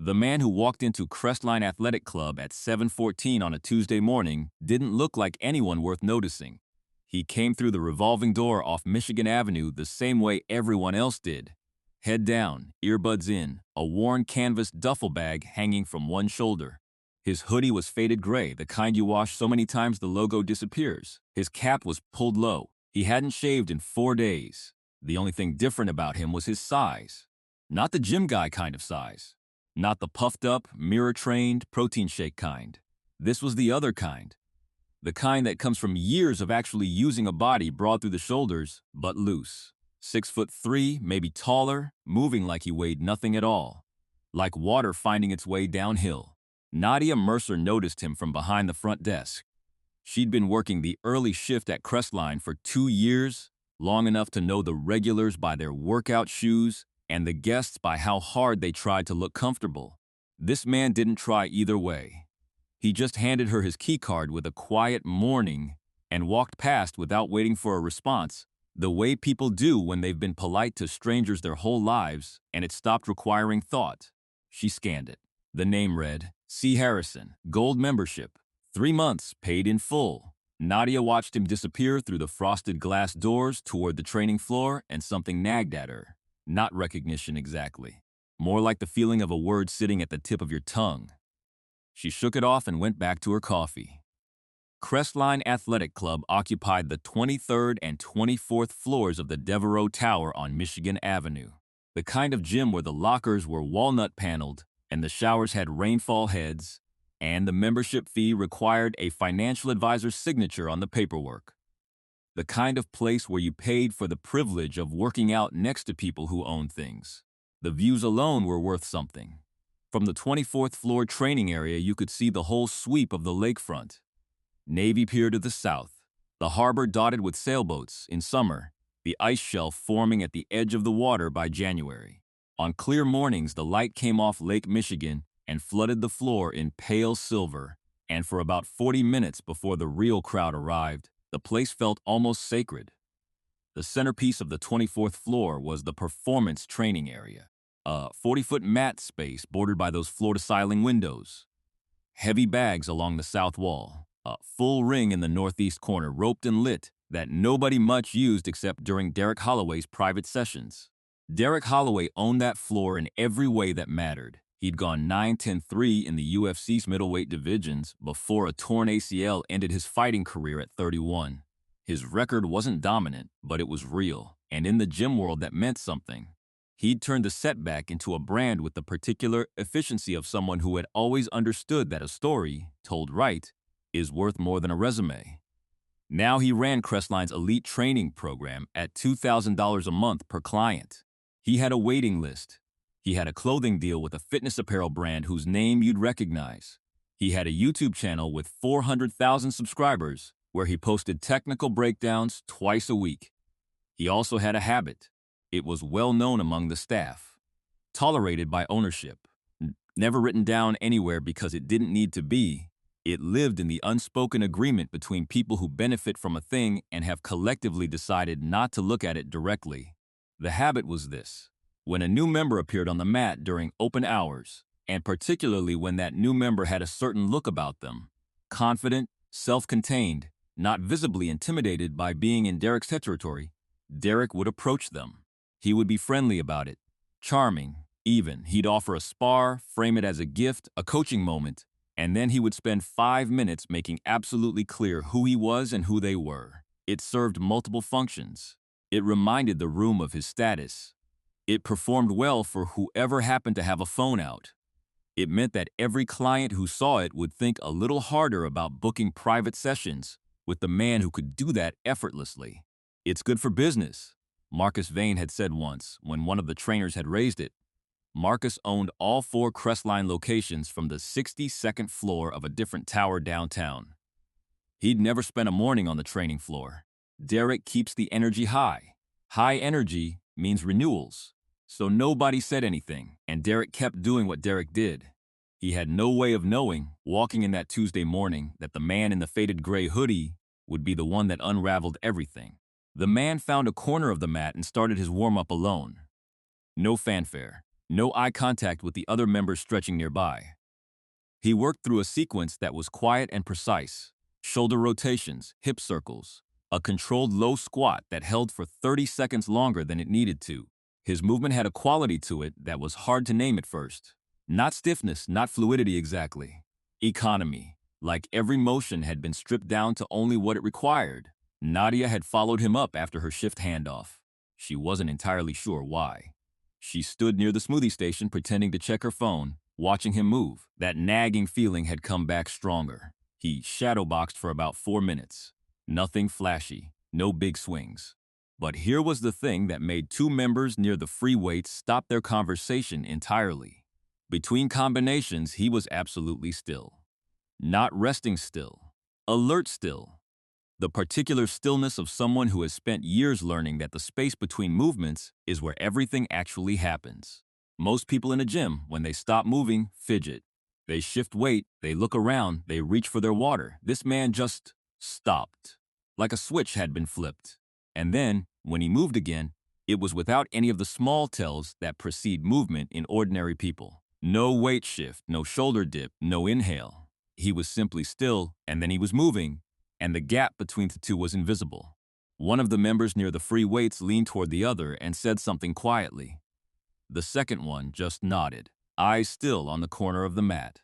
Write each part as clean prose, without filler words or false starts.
The man who walked into Crestline Athletic Club at 7:14 on a Tuesday morning didn't look like anyone worth noticing. He came through the revolving door off Michigan Avenue the same way everyone else did. Head down, earbuds in, a worn canvas duffel bag hanging from one shoulder. His hoodie was faded gray, the kind you wash so many times the logo disappears. His cap was pulled low. He hadn't shaved in 4 days. The only thing different about him was his size. Not the gym guy kind of size. Not the puffed up, mirror-trained, protein shake kind. This was the other kind. The kind that comes from years of actually using a body broad through the shoulders, but loose. 6'3", maybe taller, moving like he weighed nothing at all. Like water finding its way downhill. Nadia Mercer noticed him from behind the front desk. She'd been working the early shift at Crestline for 2 years, long enough to know the regulars by their workout shoes and the guests by how hard they tried to look comfortable. This man didn't try either way. He just handed her his key card with a quiet morning and walked past without waiting for a response, the way people do when they've been polite to strangers their whole lives and it stopped requiring thought. She scanned it. The name read, C. Harrison, Gold Membership, 3 months, paid in full. Nadia watched him disappear through the frosted glass doors toward the training floor, and something nagged at her. Not recognition exactly. More like the feeling of a word sitting at the tip of your tongue. She shook it off and went back to her coffee. Crestline Athletic Club occupied the 23rd and 24th floors of the Devereaux Tower on Michigan Avenue. The kind of gym where the lockers were walnut-paneled and the showers had rainfall heads, and the membership fee required a financial advisor's signature on the paperwork. The kind of place where you paid for the privilege of working out next to people who owned things. The views alone were worth something. From the 24th floor training area, you could see the whole sweep of the lakefront. Navy Pier to the south, the harbor dotted with sailboats in summer, the ice shelf forming at the edge of the water by January. On clear mornings, the light came off Lake Michigan and flooded the floor in pale silver, and for about 40 minutes before the real crowd arrived, the place felt almost sacred. The centerpiece of the 24th floor was the performance training area, a 40-foot mat space bordered by those floor-to-ceiling windows. Heavy bags along the south wall, a full ring in the northeast corner roped and lit that nobody much used except during Derek Holloway's private sessions. Derek Holloway owned that floor in every way that mattered. He'd gone 9-10-3 in the UFC's middleweight divisions before a torn ACL ended his fighting career at 31. His record wasn't dominant, but it was real, and in the gym world that meant something. He'd turned the setback into a brand with the particular efficiency of someone who had always understood that a story, told right, is worth more than a resume. Now he ran Crestline's elite training program at $2,000 a month per client. He had a waiting list. He had a clothing deal with a fitness apparel brand whose name you'd recognize. He had a YouTube channel with 400,000 subscribers where he posted technical breakdowns twice a week. He also had a habit. It was well known among the staff. Tolerated by ownership. Never written down anywhere because it didn't need to be. It lived in the unspoken agreement between people who benefit from a thing and have collectively decided not to look at it directly. The habit was this. When a new member appeared on the mat during open hours, and particularly when that new member had a certain look about them, confident, self-contained, not visibly intimidated by being in Derek's territory, Derek would approach them. He would be friendly about it, charming, even. He'd offer a spar, frame it as a gift, a coaching moment, and then he would spend 5 minutes making absolutely clear who he was and who they were. It served multiple functions. It reminded the room of his status. It performed well for whoever happened to have a phone out. It meant that every client who saw it would think a little harder about booking private sessions with the man who could do that effortlessly. It's good for business, Marcus Vane had said once when one of the trainers had raised it. Marcus owned all 4 Crestline locations from the 62nd floor of a different tower downtown. He'd never spent a morning on the training floor. Derek keeps the energy high. High energy means renewals. So nobody said anything, and Derek kept doing what Derek did. He had no way of knowing, walking in that Tuesday morning, that the man in the faded gray hoodie would be the one that unraveled everything. The man found a corner of the mat and started his warm-up alone. No fanfare, No eye contact with the other members stretching nearby. He worked through a sequence that was quiet and precise. Shoulder rotations, hip circles, a controlled low squat that held for 30 seconds longer than it needed to. His movement had a quality to it that was hard to name at first. Not stiffness, not fluidity exactly. Economy. Like every motion had been stripped down to only what it required. Nadia had followed him up after her shift handoff. She wasn't entirely sure why. She stood near the smoothie station pretending to check her phone, watching him move. That nagging feeling had come back stronger. He shadowboxed for about 4 minutes. Nothing flashy, no big swings. But here was the thing that made two members near the free weights stop their conversation entirely. Between combinations, he was absolutely still. Not resting still. Alert still. The particular stillness of someone who has spent years learning that the space between movements is where everything actually happens. Most people in a gym, when they stop moving, fidget. They shift weight, they look around, they reach for their water. This man just stopped. Like a switch had been flipped. And then, when he moved again, it was without any of the small tells that precede movement in ordinary people. No weight shift, no shoulder dip, no inhale. He was simply still, and then he was moving, and the gap between the two was invisible. One of the members near the free weights leaned toward the other and said something quietly. The second one just nodded, eyes still on the corner of the mat.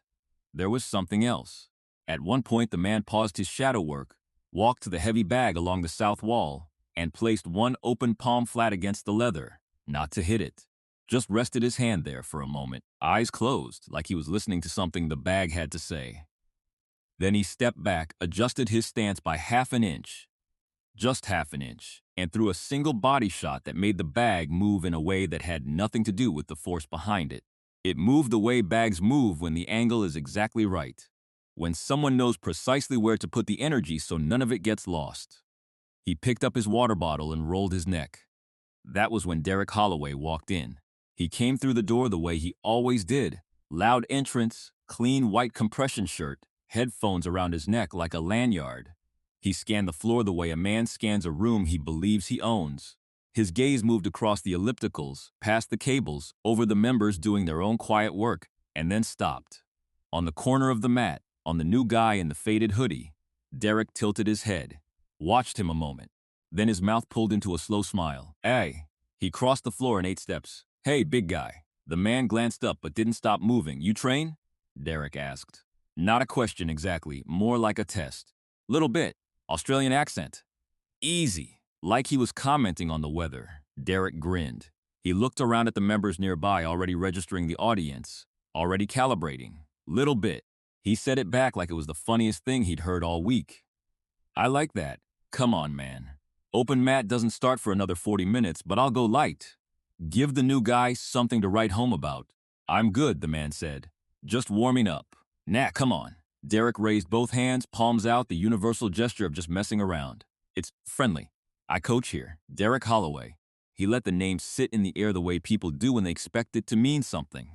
There was something else. At one point, the man paused his shadow work, walked to the heavy bag along the south wall, and placed one open palm flat against the leather, not to hit it. Just rested his hand there for a moment, eyes closed, like he was listening to something the bag had to say. Then he stepped back, adjusted his stance by half an inch, just half an inch, and threw a single body shot that made the bag move in a way that had nothing to do with the force behind it. It moved the way bags move when the angle is exactly right, when someone knows precisely where to put the energy so none of it gets lost. He picked up his water bottle and rolled his neck. That was when Derek Holloway walked in. He came through the door the way he always did. Loud entrance, clean white compression shirt, headphones around his neck like a lanyard. He scanned the floor the way a man scans a room he believes he owns. His gaze moved across the ellipticals, past the cables, over the members doing their own quiet work, and then stopped. On the corner of the mat, on the new guy in the faded hoodie, Derek tilted his head, watched him a moment. Then his mouth pulled into a slow smile. Hey. He crossed the floor in 8 steps. Hey, big guy. The man glanced up but didn't stop moving. You train? Derek asked. Not a question exactly, more like a test. Little bit. Australian accent. Easy. Like he was commenting on the weather. Derek grinned. He looked around at the members nearby, already registering the audience, already calibrating. Little bit. He said it back like it was the funniest thing he'd heard all week. I like that. Come on, man. Open mat doesn't start for another 40 minutes, but I'll go light. Give the new guy something to write home about. I'm good, the man said. Just warming up. Nah, come on. Derek raised both hands, palms out, the universal gesture of just messing around. It's friendly. I coach here, Derek Holloway. He let the name sit in the air the way people do when they expect it to mean something.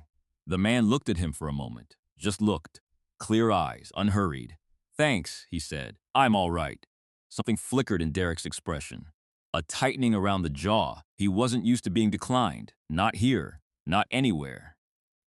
The man looked at him for a moment. Just looked. Clear eyes, unhurried. Thanks, he said. I'm all right. Something flickered in Derek's expression. A tightening around the jaw. He wasn't used to being declined. Not here. Not anywhere.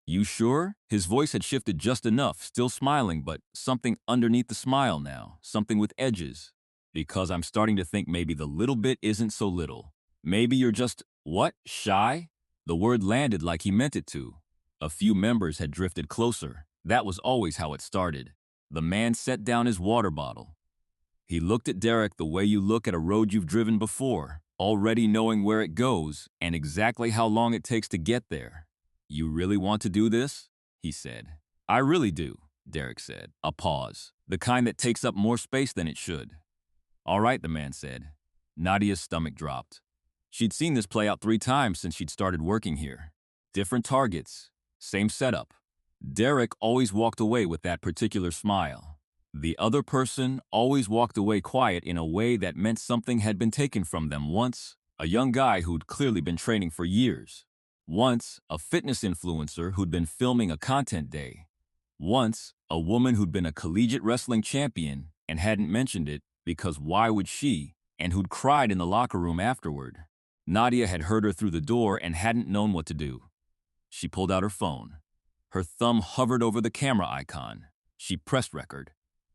You sure? His voice had shifted just enough, still smiling, but something underneath the smile now, something with edges. Because I'm starting to think maybe the little bit isn't so little. Maybe you're just, what, shy? The word landed like he meant it to. A few members had drifted closer. That was always how it started. The man set down his water bottle. He looked at Derek the way you look at a road you've driven before, already knowing where it goes and exactly how long it takes to get there. You really want to do this? He said. I really do, Derek said. A pause. The kind that takes up more space than it should. All right, the man said. Nadia's stomach dropped. She'd seen this play out 3 times since she'd started working here. Different targets. Same setup. Derek always walked away with that particular smile. The other person always walked away quiet in a way that meant something had been taken from them once, a young guy who'd clearly been training for years. Once, a fitness influencer who'd been filming a content day. Once, a woman who'd been a collegiate wrestling champion and hadn't mentioned it because why would she, and who'd cried in the locker room afterward. Nadia had heard her through the door and hadn't known what to do. She pulled out her phone. Her thumb hovered over the camera icon. She pressed record.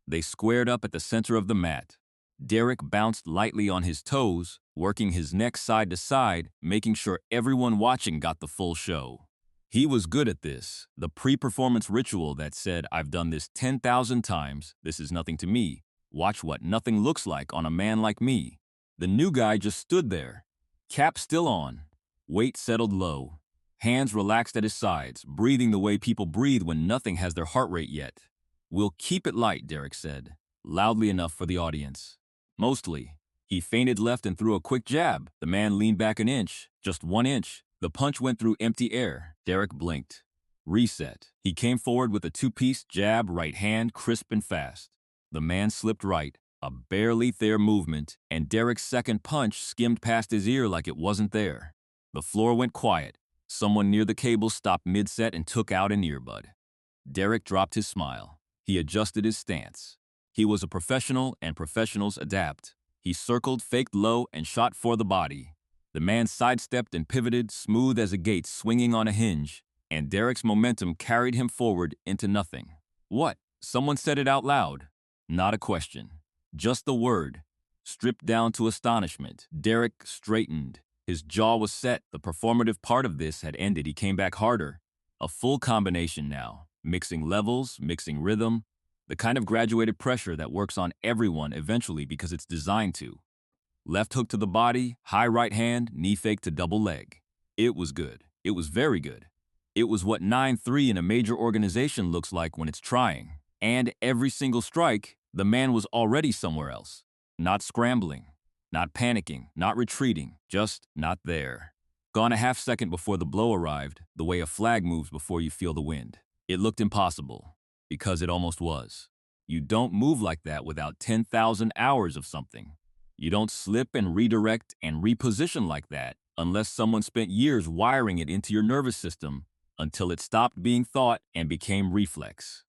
They squared up at the center of the mat. Derek bounced lightly on his toes, working his neck side to side, making sure everyone watching got the full show. He was good at this, the pre-performance ritual that said, "I've done this 10,000 times, this is nothing to me. Watch what nothing looks like on a man like me." The new guy just stood there, cap still on, weight settled low, hands relaxed at his sides, breathing the way people breathe when nothing has their heart rate yet. "We'll keep it light," Derek said, loudly enough for the audience. Mostly. He feinted left and threw a quick jab. The man leaned back an inch, just 1 inch. The punch went through empty air. Derek blinked. Reset. He came forward with a two-piece jab, right hand, crisp and fast. The man slipped right, a barely there movement, and Derek's second punch skimmed past his ear like it wasn't there. The floor went quiet. Someone near the cable stopped mid-set and took out an earbud. Derek dropped his smile. He adjusted his stance. He was a professional, and professionals adapt. He circled, faked low, and shot for the body. The man sidestepped and pivoted, smooth as a gate swinging on a hinge, and Derek's momentum carried him forward into nothing. "What?" Someone said it out loud. Not a question. Just the word. Stripped down to astonishment. Derek straightened. His jaw was set. The performative part of this had ended. He came back harder. A full combination now. Mixing levels, mixing rhythm. The kind of graduated pressure that works on everyone eventually because it's designed to. Left hook to the body, high right hand, knee fake to double leg. It was good. It was very good. It was what 9-3 in a major organization looks like when it's trying. And every single strike, the man was already somewhere else. Not scrambling, not panicking, not retreating, just not there. Gone a half second before the blow arrived, the way a flag moves before you feel the wind. It looked impossible, because it almost was. You don't move like that without 10,000 hours of something. You don't slip and redirect and reposition like that unless someone spent years wiring it into your nervous system until it stopped being thought and became reflex.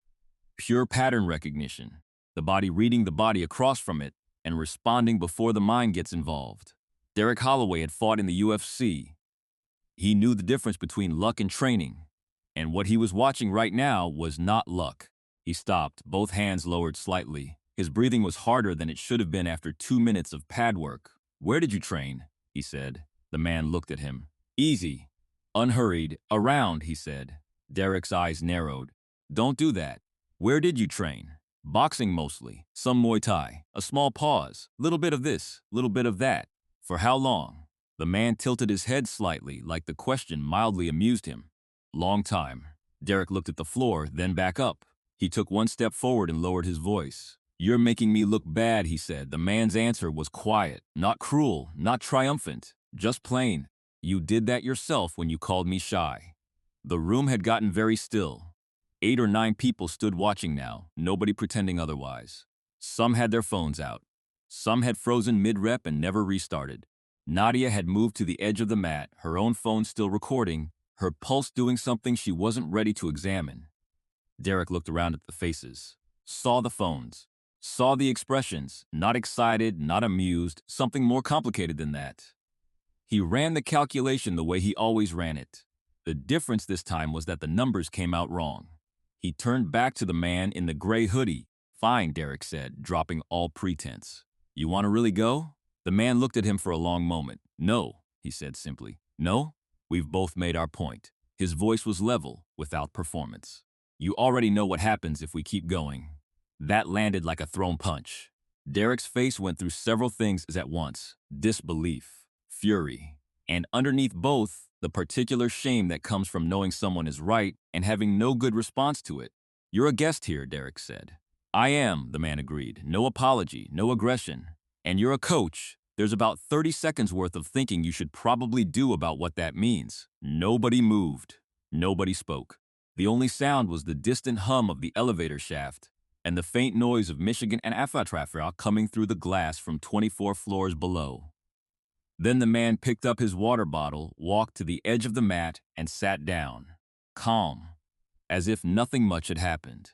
Pure pattern recognition, the body reading the body across from it and responding before the mind gets involved. Derek Holloway had fought in the UFC. He knew the difference between luck and training, and what he was watching right now was not luck. He stopped, both hands lowered slightly. His breathing was harder than it should have been after 2 minutes of pad work. "Where did you train?" he said. The man looked at him. "Easy. Unhurried. Around," he said. Derek's eyes narrowed. "Don't do that. Where did you train?" "Boxing mostly. Some Muay Thai. A small pause. Little bit of this, little bit of that." "For how long?" The man tilted his head slightly, like the question mildly amused him. "Long time." Derek looked at the floor, then back up. He took 1 step forward and lowered his voice. "You're making me look bad," he said. The man's answer was quiet, not cruel, not triumphant, just plain. "You did that yourself when you called me shy." The room had gotten very still. 8 or 9 people stood watching now, nobody pretending otherwise. Some had their phones out. Some had frozen mid-rep and never restarted. Nadia had moved to the edge of the mat, her own phone still recording, her pulse doing something she wasn't ready to examine. Derek looked around at the faces, saw the phones, saw the expressions, not excited, not amused, something more complicated than that. He ran the calculation the way he always ran it. The difference this time was that the numbers came out wrong. He turned back to the man in the gray hoodie. "Fine," Derek said, dropping all pretense. "You want to really go?" The man looked at him for a long moment. "No," he said simply. "No? We've both made our point." His voice was level, without performance. "You already know what happens if we keep going." That landed like a thrown punch. Derek's face went through several things at once: disbelief, fury, and underneath both, the particular shame that comes from knowing someone is right and having no good response to it. "You're a guest here," Derek said. "I am," the man agreed. "No apology, no aggression. And you're a coach. There's about 30 seconds worth of thinking you should probably do about what that means." Nobody moved. Nobody spoke. The only sound was the distant hum of the elevator shaft and the faint noise of Michigan and Afatrafra coming through the glass from 24 floors below. Then the man picked up his water bottle, walked to the edge of the mat, and sat down, calm, as if nothing much had happened.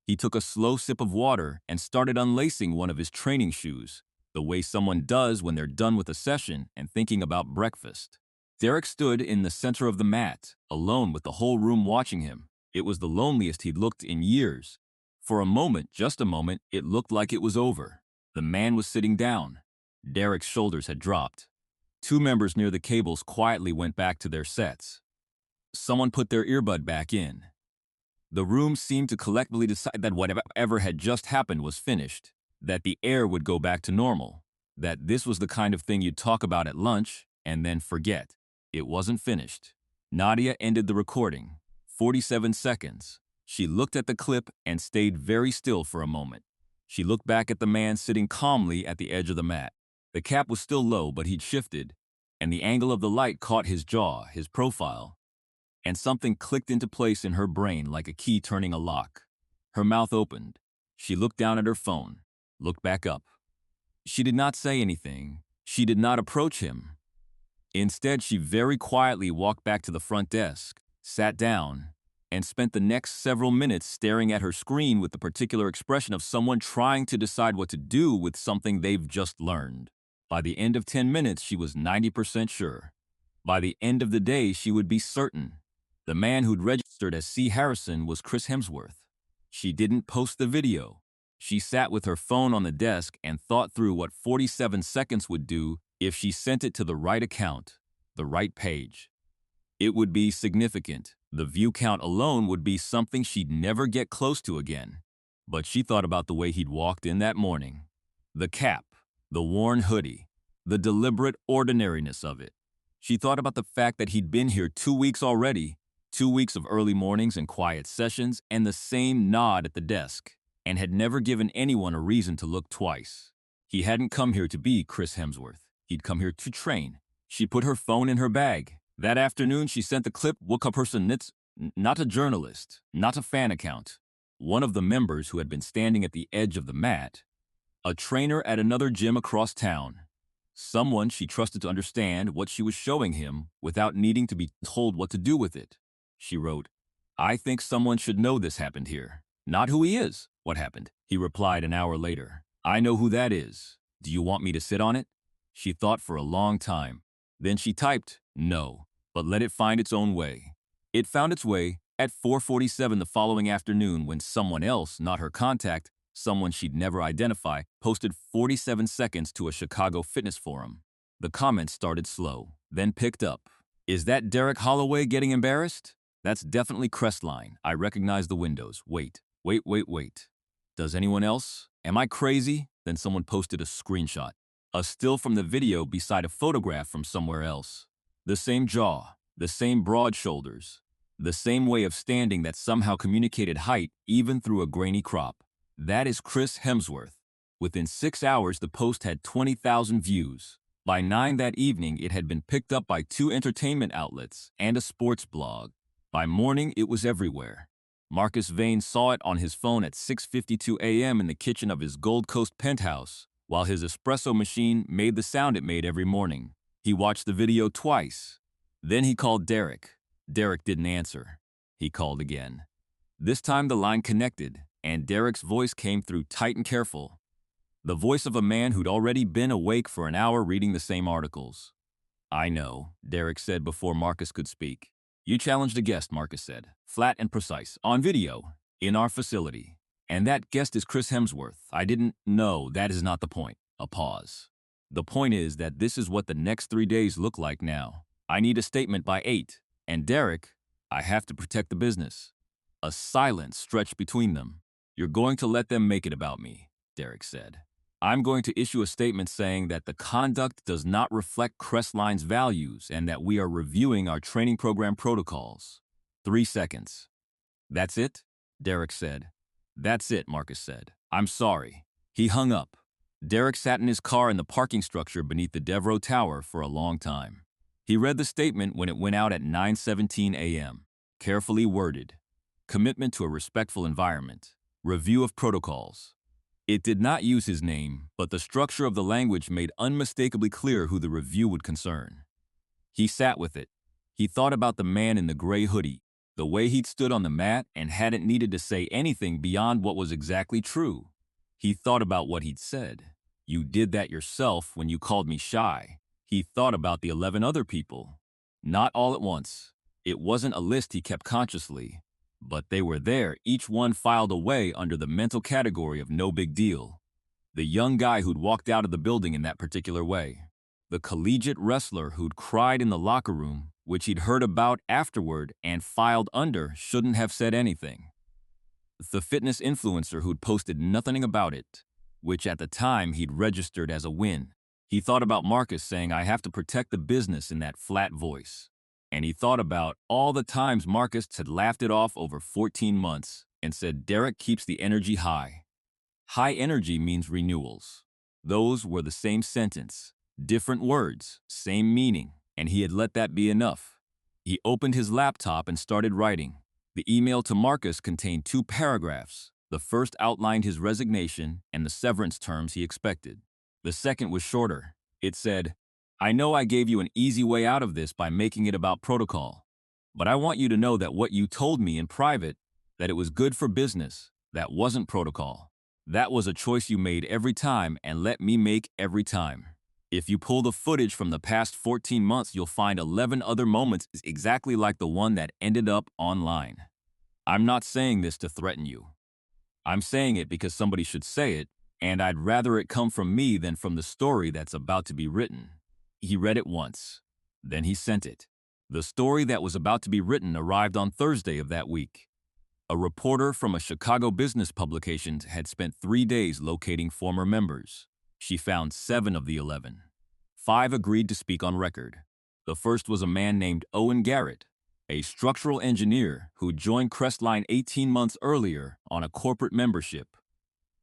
He took a slow sip of water and started unlacing one of his training shoes, the way someone does when they're done with a session and thinking about breakfast. Derek stood in the center of the mat, alone with the whole room watching him. It was the loneliest he'd looked in years. For a moment, just a moment, it looked like it was over. The man was sitting down. Derek's shoulders had dropped. Two members near the cables quietly went back to their sets. Someone put their earbud back in. The room seemed to collectively decide that whatever had just happened was finished, that the air would go back to normal, that this was the kind of thing you'd talk about at lunch and then forget. It wasn't finished. Nadia ended the recording. 47 seconds. She looked at the clip and stayed very still for a moment. She looked back at the man sitting calmly at the edge of the mat. The cap was still low, but he'd shifted, and the angle of the light caught his jaw, his profile, and something clicked into place in her brain like a key turning a lock. Her mouth opened. She looked down at her phone, looked back up. She did not say anything. She did not approach him. Instead, she very quietly walked back to the front desk, sat down, and spent the next several minutes staring at her screen with the particular expression of someone trying to decide what to do with something they've just learned. By the end of 10 minutes, she was 90% sure. By the end of the day, she would be certain. The man who'd registered as C. Harrison was Chris Hemsworth. She didn't post the video. She sat with her phone on the desk and thought through what 47 seconds would do if she sent it to the right account, the right page. It would be significant. The view count alone would be something she'd never get close to again. But she thought about the way he'd walked in that morning. The cap, the worn hoodie, the deliberate ordinariness of it. She thought about the fact that he'd been here 2 weeks already, 2 weeks of early mornings and quiet sessions and the same nod at the desk, and had never given anyone a reason to look twice. He hadn't come here to be Chris Hemsworth. He'd come here to train. She put her phone in her bag. That afternoon, she sent the clip a person, not a journalist, not a fan account, one of the members who had been standing at the edge of the mat, a trainer at another gym across town, someone she trusted to understand what she was showing him without needing to be told what to do with it. She wrote, "I think someone should know this happened here. Not who he is. What happened?" He replied an hour later, "I know who that is. Do you want me to sit on it?" She thought for a long time. Then she typed, "No, but let it find its own way." It found its way at 4:47 the following afternoon when someone else, not her contact, someone she'd never identify, posted 47 seconds to a Chicago fitness forum. The comments started slow, then picked up. "Is that Derek Holloway getting embarrassed? That's definitely Crestline. I recognize the windows. Wait. Does anyone else? Am I crazy?" Then someone posted a screenshot. A still from the video beside a photograph from somewhere else. The same jaw, the same broad shoulders, the same way of standing that somehow communicated height even through a grainy crop. That is Chris Hemsworth. Within 6 hours, the post had 20,000 views. By 9 that evening, it had been picked up by 2 entertainment outlets and a sports blog. By morning, it was everywhere. Marcus Vane saw it on his phone at 6:52 a.m. in the kitchen of his Gold Coast penthouse, while his espresso machine made the sound it made every morning. He watched the video twice. Then he called Derek. Derek didn't answer. He called again. This time the line connected, and Derek's voice came through tight and careful. The voice of a man who'd already been awake for an hour reading the same articles. "I know," Derek said before Marcus could speak. "You challenged a guest," Marcus said. "Flat and precise. On video. In our facility. And that guest is Chris Hemsworth. I didn't know. That is not the point." A pause. "The point is that this is what the next 3 days look like now. I need a statement by 8. And Derek, I have to protect the business." A silence stretched between them. "You're going to let them make it about me," Derek said. "I'm going to issue a statement saying that the conduct does not reflect Crestline's values and that we are reviewing our training program protocols." 3 seconds. "That's it?" Derek said. "That's it," Marcus said. "I'm sorry." He hung up. Derek sat in his car in the parking structure beneath the Devereaux Tower for a long time. He read the statement when it went out at 9:17 a.m. Carefully worded. Commitment to a respectful environment. Review of protocols. It did not use his name, but the structure of the language made unmistakably clear who the review would concern. He sat with it. He thought about the man in the gray hoodie, the way he'd stood on the mat and hadn't needed to say anything beyond what was exactly true. He thought about what he'd said. "You did that yourself when you called me shy." He thought about the 11 other people. Not all at once. It wasn't a list he kept consciously, but they were there, each one filed away under the mental category of no big deal. The young guy who'd walked out of the building in that particular way. The collegiate wrestler who'd cried in the locker room, which he'd heard about afterward and filed under shouldn't have said anything. The fitness influencer who'd posted nothing about it, which at the time he'd registered as a win. He thought about Marcus saying, "I have to protect the business," in that flat voice. And he thought about all the times Marcus had laughed it off over 14 months and said Derek keeps the energy high. High energy means renewals. Those were the same sentence, different words, same meaning, and he had let that be enough. He opened his laptop and started writing. The email to Marcus contained 2 paragraphs. The first outlined his resignation and the severance terms he expected. The second was shorter. It said, "I know I gave you an easy way out of this by making it about protocol, but I want you to know that what you told me in private, that it was good for business, that wasn't protocol. That was a choice you made every time and let me make every time. If you pull the footage from the past 14 months, you'll find 11 other moments exactly like the one that ended up online. I'm not saying this to threaten you. I'm saying it because somebody should say it, and I'd rather it come from me than from the story that's about to be written." He read it once. Then he sent it. The story that was about to be written arrived on Thursday of that week. A reporter from a Chicago business publication had spent 3 days locating former members. She found 7 of the 11. 5 agreed to speak on record. The first was a man named Owen Garrett, a structural engineer who joined Crestline 18 months earlier on a corporate membership.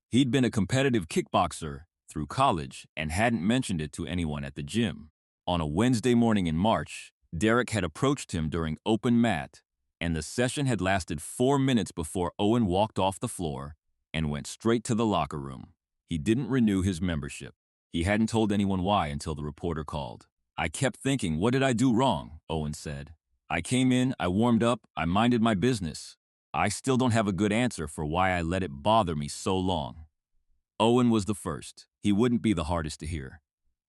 He'd been a competitive kickboxer through college and hadn't mentioned it to anyone at the gym. On a Wednesday morning in March, Derek had approached him during open mat, and the session had lasted 4 minutes before Owen walked off the floor and went straight to the locker room. He didn't renew his membership. He hadn't told anyone why until the reporter called. "I kept thinking, what did I do wrong?" Owen said. "I came in, I warmed up, I minded my business. I still don't have a good answer for why I let it bother me so long." Owen was the first. He wouldn't be the hardest to hear.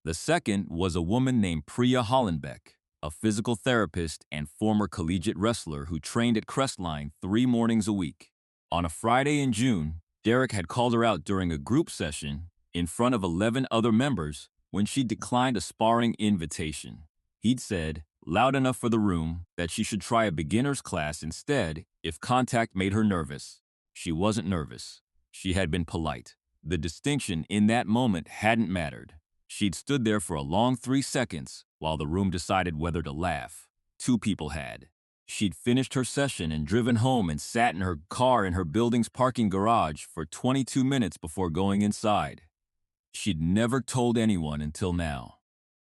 The second was a woman named Priya Hollenbeck, a physical therapist and former collegiate wrestler who trained at Crestline 3 mornings a week. On a Friday in June, Derek had called her out during a group session in front of 11 other members when she declined a sparring invitation. He'd said, loud enough for the room, that she should try a beginner's class instead if contact made her nervous. She wasn't nervous. She had been polite. The distinction in that moment hadn't mattered. She'd stood there for a long 3 seconds while the room decided whether to laugh. 2 people had. She'd finished her session and driven home and sat in her car in her building's parking garage for 22 minutes before going inside. She'd never told anyone until now.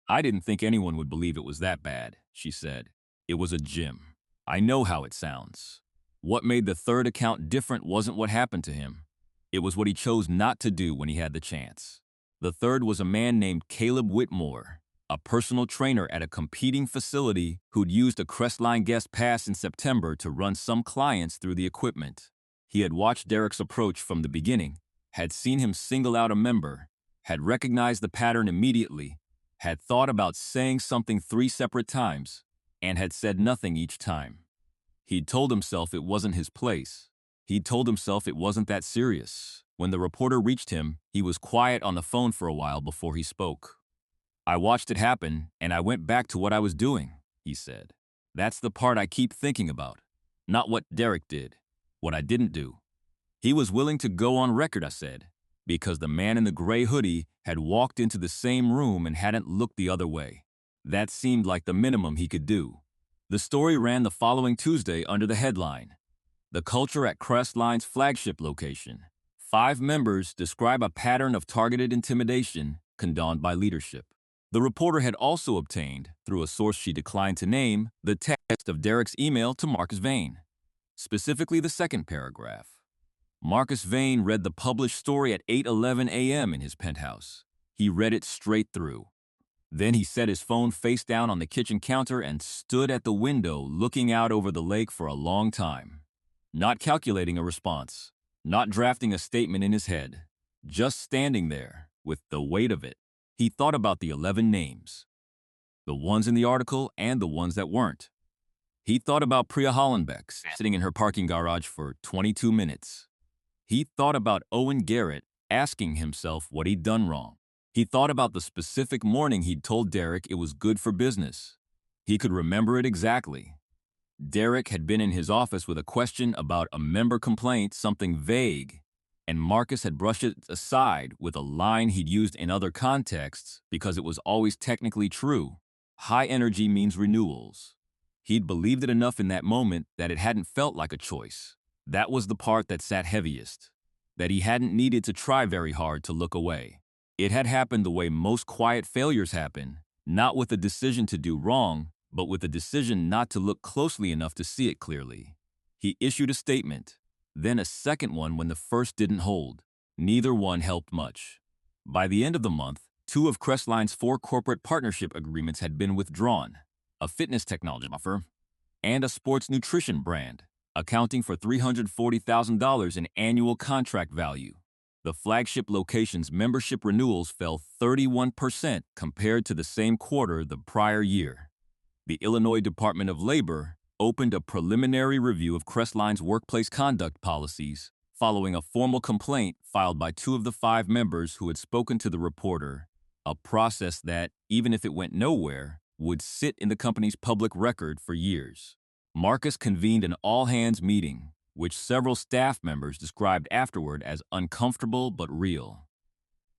"I didn't think anyone would believe it was that bad," she said. "It was a gym. I know how it sounds." What made the third account different wasn't what happened to him. It was what he chose not to do when he had the chance. The third was a man named Caleb Whitmore, a personal trainer at a competing facility who'd used a Crestline guest pass in September to run some clients through the equipment. He had watched Derek's approach from the beginning, had seen him single out a member, had recognized the pattern immediately, had thought about saying something 3 separate times, and had said nothing each time. He'd told himself it wasn't his place. He'd told himself it wasn't that serious. When the reporter reached him, he was quiet on the phone for a while before he spoke. "I watched it happen, and I went back to what I was doing," he said. "That's the part I keep thinking about. Not what Derek did, what I didn't do." He was willing to go on record, I said, because the man in the gray hoodie had walked into the same room and hadn't looked the other way. That seemed like the minimum he could do. The story ran the following Tuesday under the headline, "The Culture at Crestline's Flagship Location. 5 members describe a pattern of targeted intimidation condoned by leadership." The reporter had also obtained, through a source she declined to name, the text of Derek's email to Marcus Vane, specifically the second paragraph. Marcus Vane read the published story at 8:11 a.m. in his penthouse. He read it straight through. Then he set his phone face down on the kitchen counter and stood at the window looking out over the lake for a long time. Not calculating a response, not drafting a statement in his head, just standing there with the weight of it. He thought about the 11 names. the ones in the article and the ones that weren't. He thought about Priya Hollenbeck sitting in her parking garage for 22 minutes. He thought about Owen Garrett asking himself what he'd done wrong. He thought about the specific morning he'd told Derek it was good for business. He could remember it exactly. Derek had been in his office with a question about a member complaint, something vague, and Marcus had brushed it aside with a line he'd used in other contexts because it was always technically true. High energy means renewals. He'd believed it enough in that moment that it hadn't felt like a choice. That was the part that sat heaviest, that he hadn't needed to try very hard to look away. It had happened the way most quiet failures happen, not with a decision to do wrong, but with a decision not to look closely enough to see it clearly. He issued a statement, then a second one when the first didn't hold. Neither one helped much. By the end of the month, 2 of Crestline's 4 corporate partnership agreements had been withdrawn, a fitness technology offer and a sports nutrition brand, accounting for $340,000 in annual contract value. The flagship location's membership renewals fell 31% compared to the same quarter the prior year. The Illinois Department of Labor opened a preliminary review of Crestline's workplace conduct policies following a formal complaint filed by 2 of the 5 members who had spoken to the reporter, a process that, even if it went nowhere, would sit in the company's public record for years. Marcus convened an all-hands meeting, which several staff members described afterward as uncomfortable but real.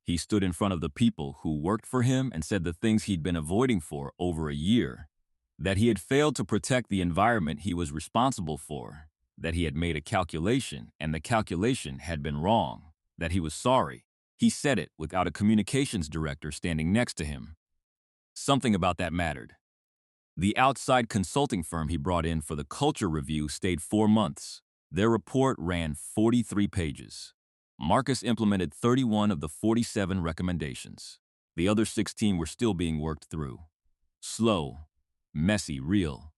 He stood in front of the people who worked for him and said the things he'd been avoiding for over a year, that he had failed to protect the environment he was responsible for, that he had made a calculation and the calculation had been wrong, that he was sorry. He said it without a communications director standing next to him. Something about that mattered. The outside consulting firm he brought in for the culture review stayed 4 months. Their report ran 43 pages. Marcus implemented 31 of the 47 recommendations. The other 16 were still being worked through. Slow, messy, real.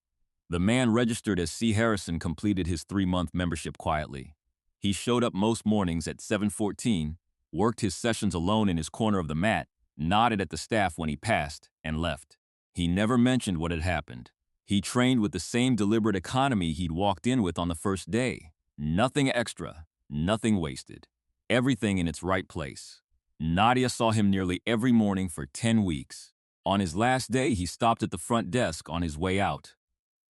The man registered as C. Harrison completed his 3-month membership quietly. He showed up most mornings at 7:14, worked his sessions alone in his corner of the mat, nodded at the staff when he passed, and left. He never mentioned what had happened. He trained with the same deliberate economy he'd walked in with on the first day. Nothing extra, nothing wasted. Everything in its right place. Nadia saw him nearly every morning for 10 weeks. On his last day, he stopped at the front desk on his way out.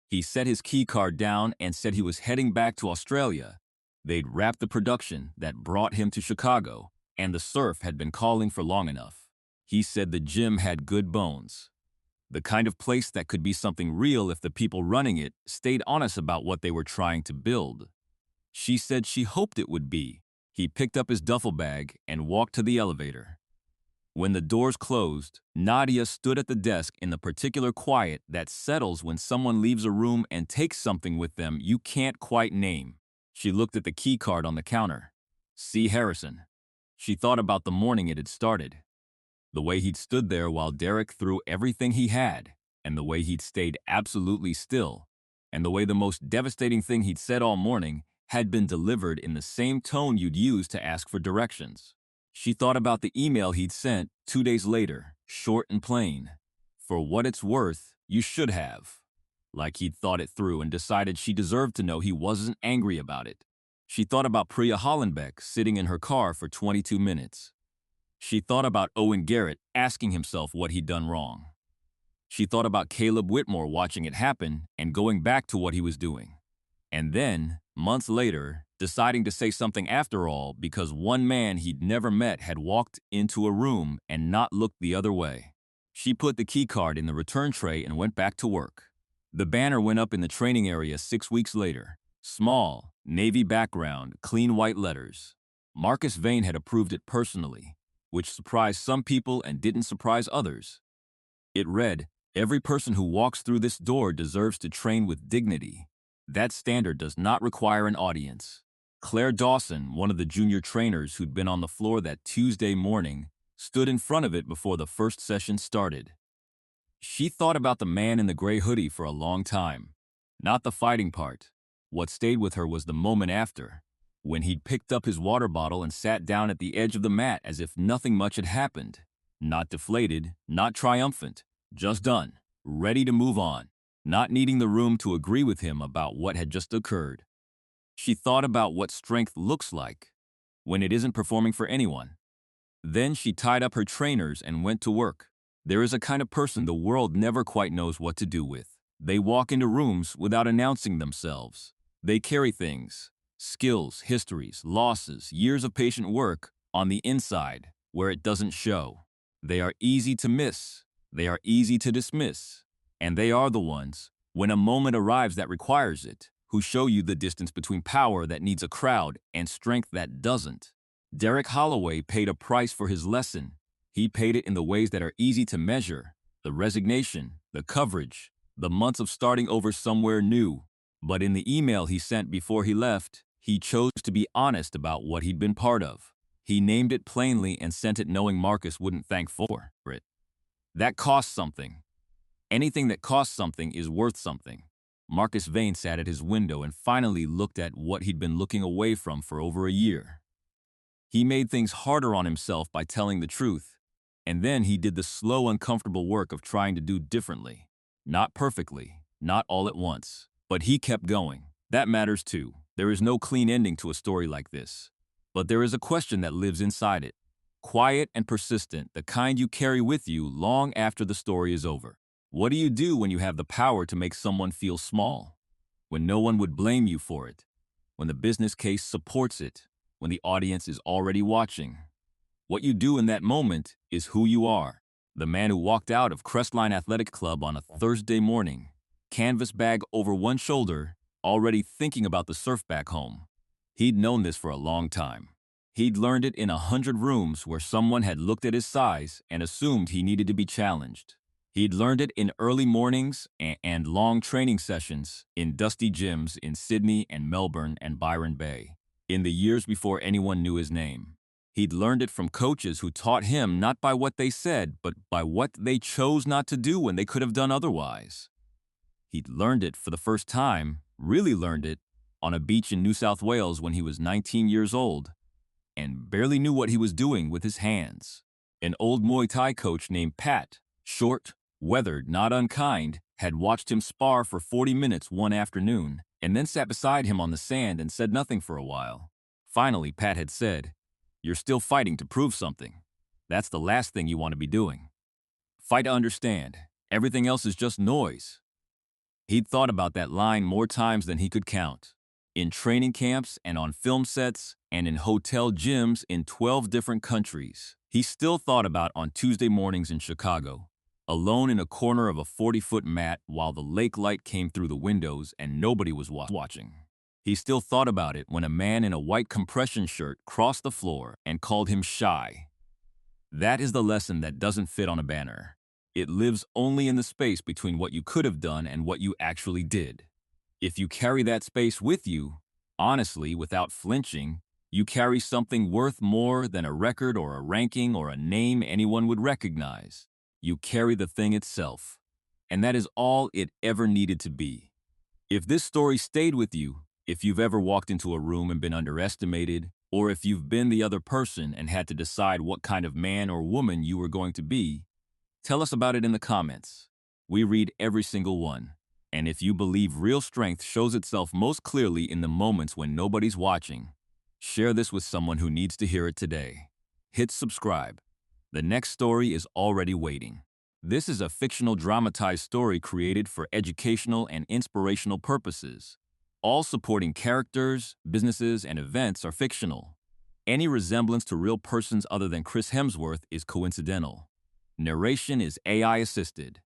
He set his key card down and said he was heading back to Australia. They'd wrapped the production that brought him to Chicago, and the surf had been calling for long enough. He said the gym had good bones. The kind of place that could be something real if the people running it stayed honest about what they were trying to build. She said she hoped it would be. He picked up his duffel bag and walked to the elevator. When the doors closed, Nadia stood at the desk in the particular quiet that settles when someone leaves a room and takes something with them you can't quite name. She looked at the key card on the counter. C. Harrison. She thought about the morning it had started. The way he'd stood there while Derek threw everything he had, and the way he'd stayed absolutely still, and the way the most devastating thing he'd said all morning had been delivered in the same tone you'd use to ask for directions. She thought about the email he'd sent 2 days later, short and plain. For what it's worth, you should have. Like he'd thought it through and decided she deserved to know he wasn't angry about it. She thought about Priya Hollenbeck sitting in her car for 22 minutes. She thought about Owen Garrett asking himself what he'd done wrong. She thought about Caleb Whitmore watching it happen and going back to what he was doing. And then, months later, deciding to say something after all because one man he'd never met had walked into a room and not looked the other way. She put the key card in the return tray and went back to work. The banner went up in the training area 6 weeks later. Small, navy background, clean white letters. Marcus Vane had approved it personally, which surprised some people and didn't surprise others. It read, "Every person who walks through this door deserves to train with dignity. That standard does not require an audience." Claire Dawson, one of the junior trainers who'd been on the floor that Tuesday morning, stood in front of it before the first session started. She thought about the man in the gray hoodie for a long time. Not the fighting part. What stayed with her was the moment after, when he'd picked up his water bottle and sat down at the edge of the mat as if nothing much had happened. Not deflated, not triumphant, just done. ready to move on, not needing the room to agree with him about what had just occurred. She thought about what strength looks like when it isn't performing for anyone. Then she tied up her trainers and went to work. There is a kind of person the world never quite knows what to do with. They walk into rooms without announcing themselves. They carry things, skills, histories, losses, years of patient work on the inside where it doesn't show. They are easy to miss. They are easy to dismiss. And they are the ones, when a moment arrives that requires it, who show you the distance between power that needs a crowd and strength that doesn't. Derek Holloway paid a price for his lesson. He paid it in the ways that are easy to measure: the resignation, the coverage, the months of starting over somewhere new. But in the email he sent before he left, he chose to be honest about what he'd been part of. He named it plainly and sent it knowing Marcus wouldn't thank for it. That costs something. Anything that costs something is worth something. Marcus Vane sat at his window and finally looked at what he'd been looking away from for over a year. He made things harder on himself by telling the truth, and then he did the slow, uncomfortable work of trying to do differently. Not perfectly, not all at once, but he kept going. That matters too. There is no clean ending to a story like this. But there is a question that lives inside it. Quiet and persistent, the kind you carry with you long after the story is over. What do you do when you have the power to make someone feel small? When no one would blame you for it? When the business case supports it? When the audience is already watching? What you do in that moment is who you are. The man who walked out of Crestline Athletic Club on a Thursday morning, canvas bag over one shoulder, already thinking about the surf back home. He'd known this for a long time. He'd learned it in 100 rooms where someone had looked at his size and assumed he needed to be challenged. He'd learned it in early mornings and long training sessions in dusty gyms in Sydney and Melbourne and Byron Bay, in the years before anyone knew his name. He'd learned it from coaches who taught him not by what they said, but by what they chose not to do when they could have done otherwise. He'd learned it for the first time, really learned it, on a beach in New South Wales when he was 19 years old and barely knew what he was doing with his hands. An old Muay Thai coach named Pat, short, weathered, not unkind, had watched him spar for 40 minutes one afternoon and then sat beside him on the sand and said nothing for a while. Finally, Pat had said, "You're still fighting to prove something. That's the last thing you want to be doing. Fight to understand. Everything else is just noise." He'd thought about that line more times than he could count. In training camps and on film sets and in hotel gyms in 12 different countries. He still thought about on Tuesday mornings in Chicago, alone in a corner of a 40-foot mat while the lake light came through the windows and nobody was watching. He still thought about it when a man in a white compression shirt crossed the floor and called him shy. That is the lesson that doesn't fit on a banner. It lives only in the space between what you could have done and what you actually did. If you carry that space with you, honestly, without flinching, you carry something worth more than a record or a ranking or a name anyone would recognize. You carry the thing itself. And that is all it ever needed to be. If this story stayed with you, if you've ever walked into a room and been underestimated, or if you've been the other person and had to decide what kind of man or woman you were going to be, tell us about it in the comments. We read every single one. And if you believe real strength shows itself most clearly in the moments when nobody's watching, share this with someone who needs to hear it today. Hit subscribe. The next story is already waiting. This is a fictional dramatized story created for educational and inspirational purposes. All supporting characters, businesses, and events are fictional. Any resemblance to real persons other than Chris Hemsworth is coincidental. Narration is AI-assisted.